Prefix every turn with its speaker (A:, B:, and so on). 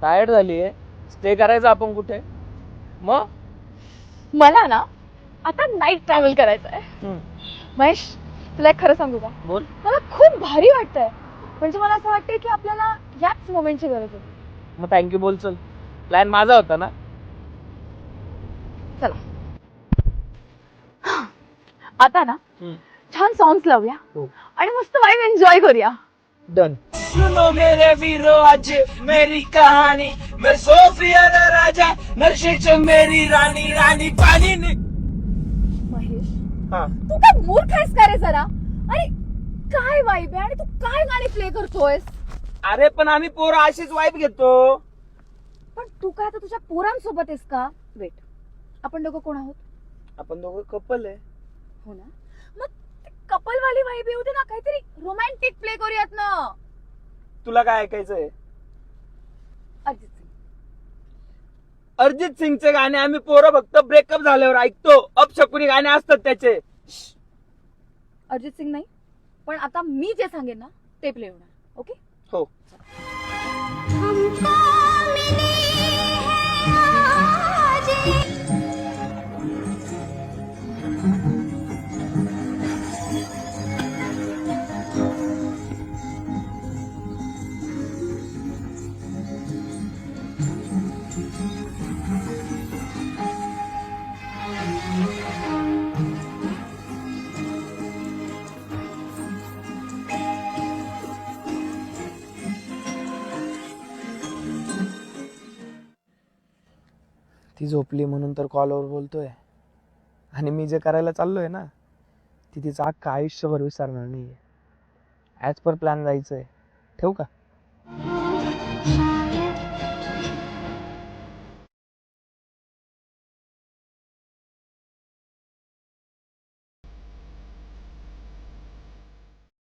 A: Tired झालीये, stay करायचं आपण कुठे? मग
B: मला ना आता नाईट ट्रॅव्हल करायचं आहे. महेश, तुला एक खरं सांगू का?
A: बोल.
B: मला खूप भारी वाटतंय. म्हणजे मला असं वाटतंय की आपल्याला याच मोमेंटची गरज आहे.
A: मग थँक्यू बोल. चल, प्लॅन माझा होता ना.
B: चला आता ना छान सॉंग्स लावूया आणि मस्त वाईब एन्जॉय करूया.
A: डन. सुनो मेरे वीरो आज मेरी कहानी, मैं सोफिया दा राजा, नशेच मेरी रानी, रानी पानी ने.
B: महेश,
A: हा,
B: तू काय मूर्ख आहेस का रे जरा? अरे काय वाईब आहे आणि तू काय गाणी प्ले करतोयस?
A: अरे पण आम्ही पोरं अशीच वाईब घेतो.
B: पण तू काय आता तुझ्या पोरांसोबत आहेस का? वेट, आपण दोघं कोण आहोत?
A: आपण दोघं कपल आहे.
B: हो ना, मग कपल वाली वाईब येऊ दे ना, काहीतरी रोमॅन्टिक प्ले करूयात ना.
A: तुला काय ऐकायचंय?
B: अरिजित सिंग.
A: अरिजित सिंगचे गाणे आम्ही पोरं फक्त ब्रेकअप झाल्यावर ऐकतो. अपशकुनी गाणे असतात त्याचे.
B: अरिजित सिंग नाही, पण आता मी जे सांगेन ना ते प्ले होणार. ओके?
A: हो. ती झोपली म्हणून तर कॉलवर बोलतोय, आणि मी जे करायला चाललोय ना ती तिचं अख्खं आयुष्यभर विसरणार नाहीये. ॲज पर प्लॅन जायचंय. ठेवू का?